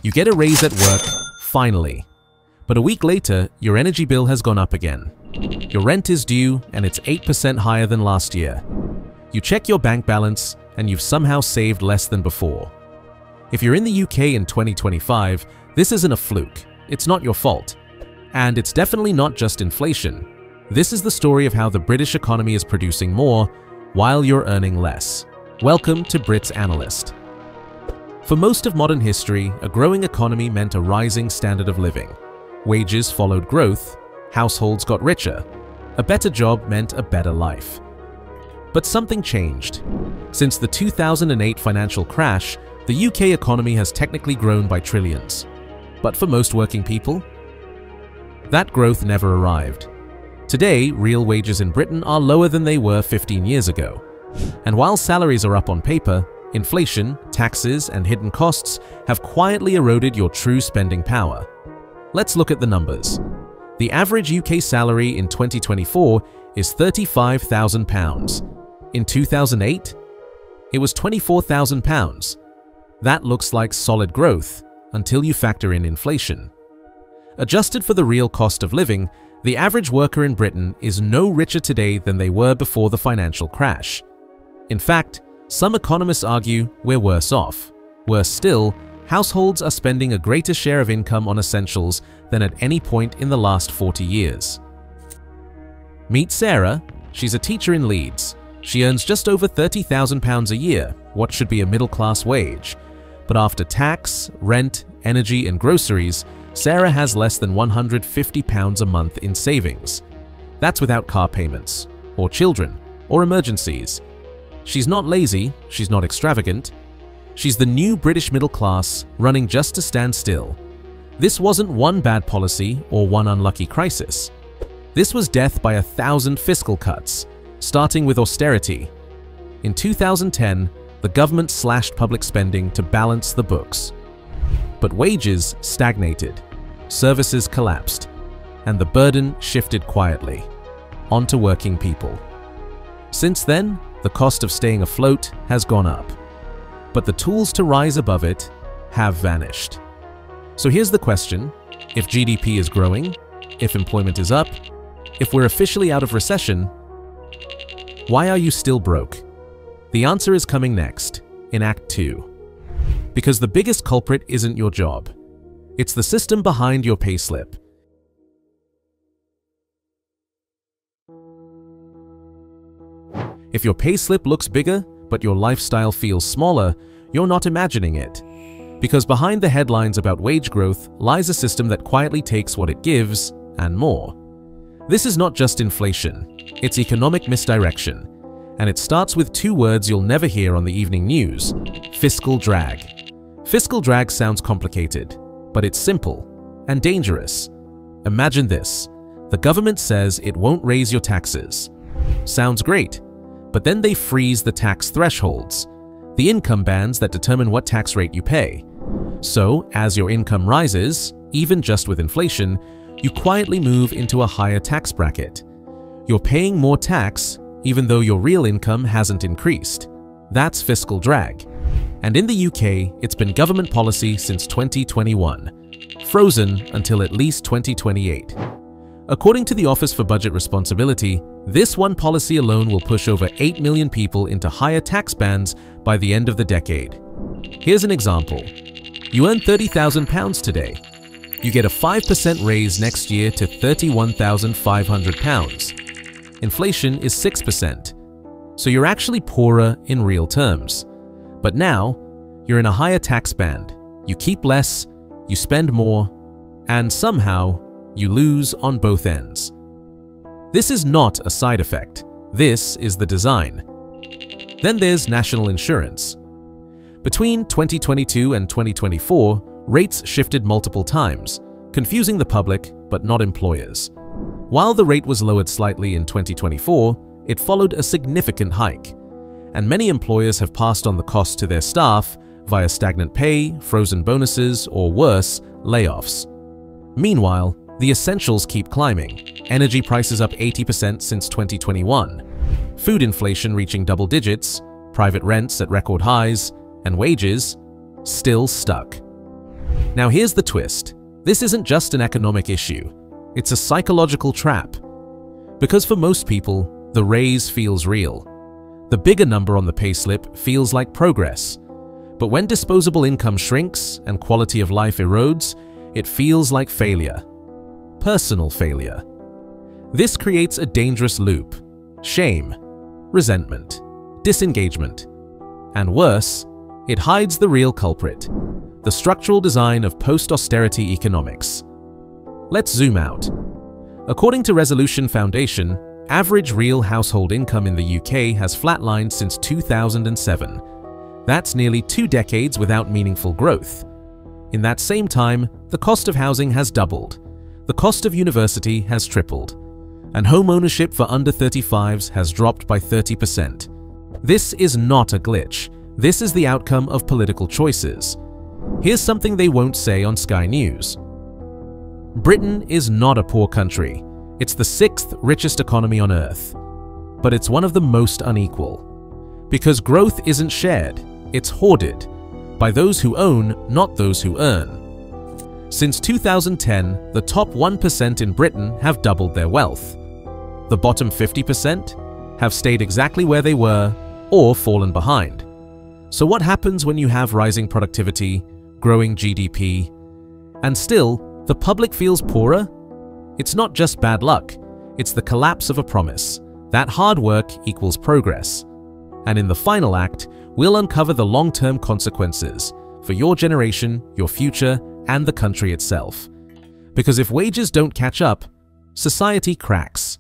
You get a raise at work, finally. But a week later, your energy bill has gone up again. Your rent is due and it's 8% higher than last year. You check your bank balance and you've somehow saved less than before. If you're in the UK in 2025, this isn't a fluke. It's not your fault. And it's definitely not just inflation. This is the story of how the British economy is producing more while you're earning less. Welcome to Brits Analyst. For most of modern history, a growing economy meant a rising standard of living. Wages followed growth, households got richer. A better job meant a better life. But something changed. Since the 2008 financial crash, the UK economy has technically grown by trillions. But for most working people, that growth never arrived. Today, real wages in Britain are lower than they were 15 years ago. And while salaries are up on paper, inflation, taxes, and hidden costs have quietly eroded your true spending power. Let's look at the numbers. The average UK salary in 2024 is £35,000. In 2008, it was £24,000. That looks like solid growth until you factor in inflation. Adjusted for the real cost of living, the average worker in Britain is no richer today than they were before the financial crash. In fact, some economists argue we're worse off. Worse still, households are spending a greater share of income on essentials than at any point in the last 40 years. Meet Sarah. She's a teacher in Leeds. She earns just over £30,000 a year, what should be a middle-class wage. But after tax, rent, energy, and groceries, Sarah has less than £150 a month in savings. That's without car payments, or children, or emergencies. She's not lazy, she's not extravagant. She's the new British middle class, running just to stand still. This wasn't one bad policy or one unlucky crisis. This was death by 1,000 fiscal cuts, starting with austerity. In 2010, the government slashed public spending to balance the books. But wages stagnated, services collapsed, and the burden shifted quietly onto working people. Since then, the cost of staying afloat has gone up, but the tools to rise above it have vanished. So here's the question: if GDP is growing, if employment is up, if we're officially out of recession, why are you still broke? The answer is coming next, in Act 2. Because the biggest culprit isn't your job. It's the system behind your payslip. If your payslip looks bigger, but your lifestyle feels smaller, you're not imagining it. Because behind the headlines about wage growth lies a system that quietly takes what it gives and more. This is not just inflation, it's economic misdirection. And it starts with two words you'll never hear on the evening news: fiscal drag. Fiscal drag sounds complicated, but it's simple and dangerous. Imagine this: the government says it won't raise your taxes. Sounds great, but then they freeze the tax thresholds, the income bands that determine what tax rate you pay. So, as your income rises, even just with inflation, you quietly move into a higher tax bracket. You're paying more tax even though your real income hasn't increased. That's fiscal drag. And in the UK, it's been government policy since 2021, frozen until at least 2028. According to the Office for Budget Responsibility, this one policy alone will push over 8 million people into higher tax bands by the end of the decade. Here's an example. You earn £30,000 today. You get a 5% raise next year to £31,500. Inflation is 6%, so you're actually poorer in real terms. But now, you're in a higher tax band. You keep less, you spend more, and somehow, you lose on both ends. This is not a side effect. This is the design. Then there's national insurance. Between 2022 and 2024, rates shifted multiple times, confusing the public but not employers. While the rate was lowered slightly in 2024, it followed a significant hike, and many employers have passed on the cost to their staff via stagnant pay, frozen bonuses, or worse, layoffs. Meanwhile, the essentials keep climbing. Energy prices up 80% since 2021, food inflation reaching double digits, private rents at record highs, and wages still stuck. Now here's the twist. This isn't just an economic issue. It's a psychological trap. Because for most people, the raise feels real. The bigger number on the payslip feels like progress. But when disposable income shrinks and quality of life erodes, it feels like failure. Personal failure. This creates a dangerous loop. Shame, resentment, disengagement. And worse, it hides the real culprit, the structural design of post-austerity economics. Let's zoom out. According to Resolution Foundation, average real household income in the UK has flatlined since 2007. That's nearly 2 decades without meaningful growth. In that same time, the cost of housing has doubled, the cost of university has tripled, and home ownership for under 35s has dropped by 30%. This is not a glitch. This is the outcome of political choices. Here's something they won't say on Sky News. Britain is not a poor country. It's the 6th richest economy on Earth. But it's one of the most unequal. Because growth isn't shared, it's hoarded. By those who own, not those who earn. Since 2010, the top 1% in Britain have doubled their wealth. The bottom 50% have stayed exactly where they were or fallen behind. So what happens when you have rising productivity, growing GDP, and still the public feels poorer? It's not just bad luck, it's the collapse of a promise that hard work equals progress. And in the final act, we'll uncover the long-term consequences for your generation, your future, and the country itself. Because if wages don't catch up, society cracks.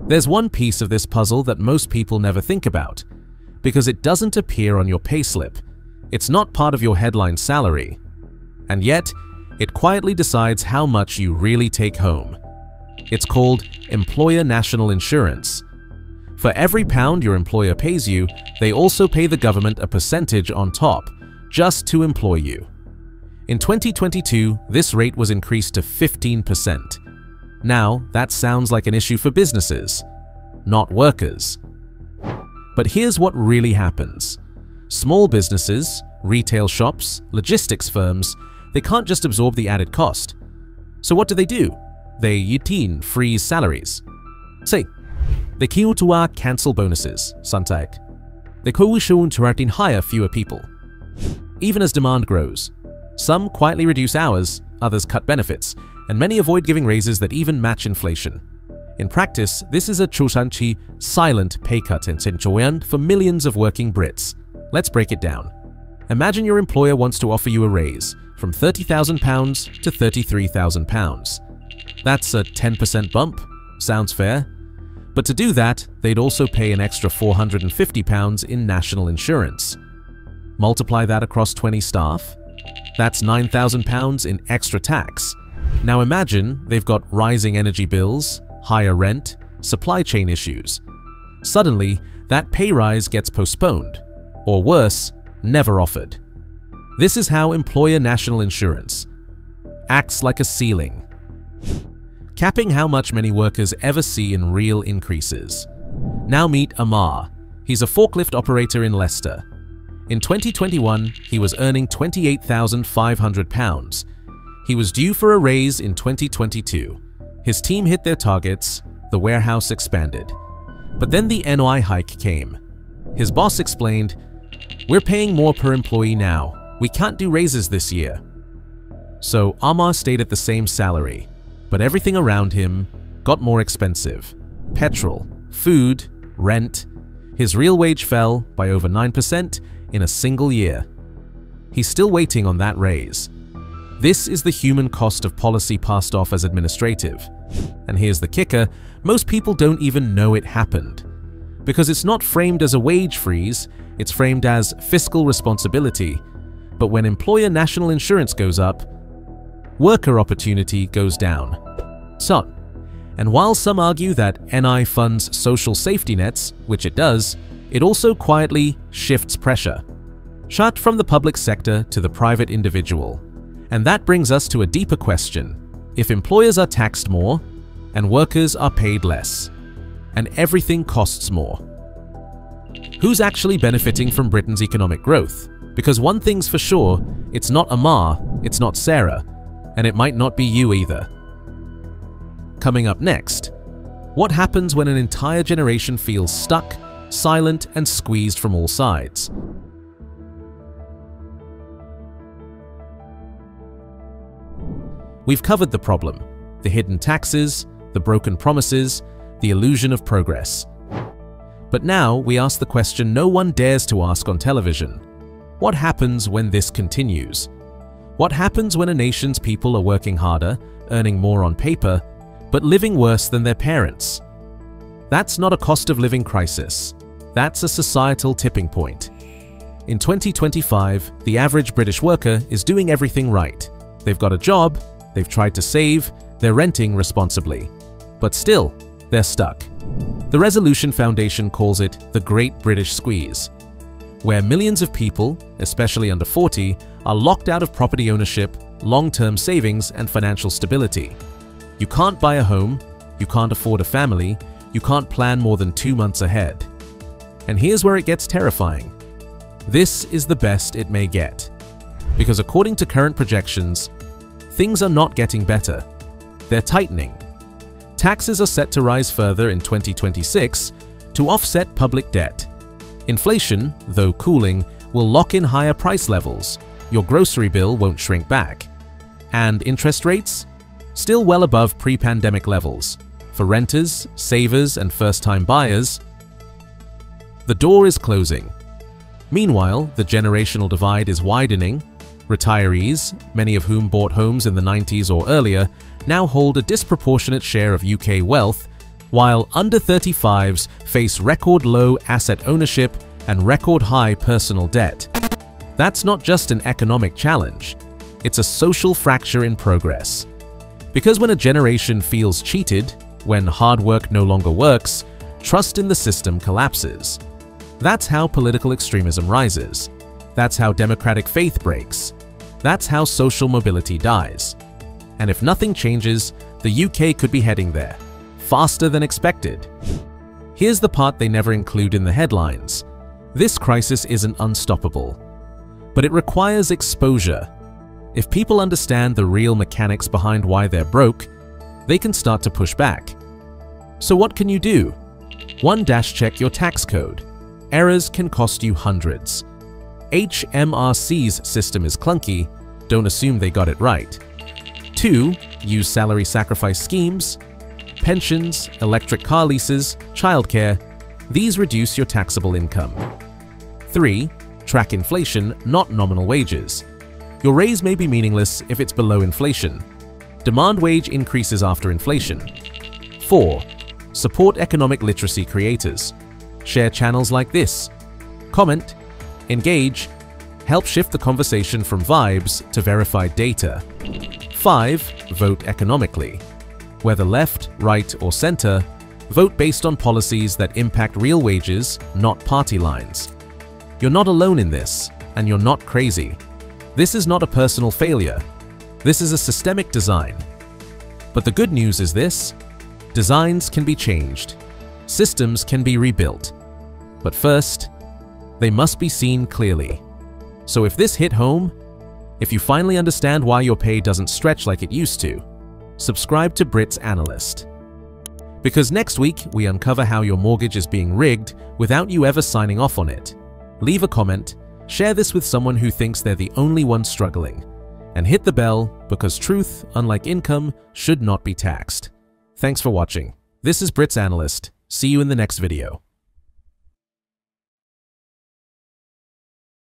There's one piece of this puzzle that most people never think about, because it doesn't appear on your payslip. It's not part of your headline salary. And yet, it quietly decides how much you really take home. It's called employer national insurance. For every pound your employer pays you, they also pay the government a percentage on top, just to employ you. In 2022, this rate was increased to 15%. Now, that sounds like an issue for businesses, not workers. But here's what really happens. Small businesses, retail shops, logistics firms, they can't just absorb the added cost. So what do? They freeze salaries. Say, they cancel bonuses, santaik. They hire fewer people. Even as demand grows, some quietly reduce hours, others cut benefits, and many avoid giving raises that even match inflation. In practice, this is a chosanchi silent pay cut for millions of working Brits. Let's break it down. Imagine your employer wants to offer you a raise from £30,000 to £33,000. That's a 10% bump. Sounds fair. But to do that, they'd also pay an extra £450 in national insurance. Multiply that across 20 staff. That's £9,000 in extra tax. Now imagine they've got rising energy bills, higher rent, supply chain issues. Suddenly, that pay rise gets postponed, or worse, never offered. This is how employer national insurance acts like a ceiling, capping how much many workers ever see in real increases. Now meet Amar. He's a forklift operator in Leicester. In 2021, he was earning £28,500. He was due for a raise in 2022. His team hit their targets, the warehouse expanded. But then the NI hike came. His boss explained, "We're paying more per employee now. We can't do raises this year." So Amar stayed at the same salary, but everything around him got more expensive. Petrol, food, rent. His real wage fell by over 9% in a single year. He's still waiting on that raise. This is the human cost of policy passed off as administrative. And here's the kicker, most people don't even know it happened. Because it's not framed as a wage freeze, it's framed as fiscal responsibility. But when employer national insurance goes up, worker opportunity goes down. So, and while some argue that NI funds social safety nets, which it does, it also quietly shifts pressure. Shut from the public sector to the private individual. And that brings us to a deeper question. If employers are taxed more, and workers are paid less, and everything costs more, Who's actually benefiting from Britain's economic growth? Because one thing's for sure, it's not Amar, it's not Sarah, and it might not be you either. Coming up next, what happens when an entire generation feels stuck, silent, and squeezed from all sides? We've covered the problem, the hidden taxes, the broken promises, the illusion of progress. But now we ask the question no one dares to ask on television. What happens when this continues? What happens when a nation's people are working harder, earning more on paper, but living worse than their parents? That's not a cost of living crisis. That's a societal tipping point. In 2025, the average British worker is doing everything right. They've got a job, they've tried to save, they're renting responsibly. But still, they're stuck. The Resolution Foundation calls it the Great British Squeeze, where millions of people, especially under 40, are locked out of property ownership, long-term savings, and financial stability. You can't buy a home, you can't afford a family, you can't plan more than 2 months ahead. And here's where it gets terrifying. This is the best it may get. Because according to current projections, things are not getting better. They're tightening. Taxes are set to rise further in 2026 to offset public debt. Inflation, though cooling, will lock in higher price levels. Your grocery bill won't shrink back. And interest rates? Still well above pre-pandemic levels. For renters, savers, and first-time buyers, the door is closing. Meanwhile, the generational divide is widening. Retirees, many of whom bought homes in the 90s or earlier, now hold a disproportionate share of UK wealth, while under 35s face record low asset ownership and record high personal debt. That's not just an economic challenge, it's a social fracture in progress. Because when a generation feels cheated, when hard work no longer works, trust in the system collapses. That's how political extremism rises. That's how democratic faith breaks. That's how social mobility dies. And if nothing changes, the UK could be heading there, faster than expected. Here's the part they never include in the headlines. This crisis isn't unstoppable, but it requires exposure. If people understand the real mechanics behind why they're broke, they can start to push back. So what can you do? 1. Check your tax code. Errors can cost you hundreds. HMRC's system is clunky, don't assume they got it right. 2. Use salary sacrifice schemes. Pensions, electric car leases, childcare, these reduce your taxable income. 3. Track inflation, not nominal wages. Your raise may be meaningless if it's below inflation. Demand wage increases after inflation. 4. Support economic literacy creators. Share channels like this. Comment, engage, help shift the conversation from vibes to verified data. 5. Vote economically. Whether left, right, or center, vote based on policies that impact real wages, not party lines. You're not alone in this, and you're not crazy. This is not a personal failure. This is a systemic design. But the good news is this: designs can be changed. Systems can be rebuilt. But first, they must be seen clearly. So if this hit home, if you finally understand why your pay doesn't stretch like it used to, subscribe to Brits Analyst. Because next week, we uncover how your mortgage is being rigged without you ever signing off on it. Leave a comment, share this with someone who thinks they're the only one struggling, and hit the bell because truth, unlike income, should not be taxed. Thanks for watching. This is Brits Analyst. See you in the next video.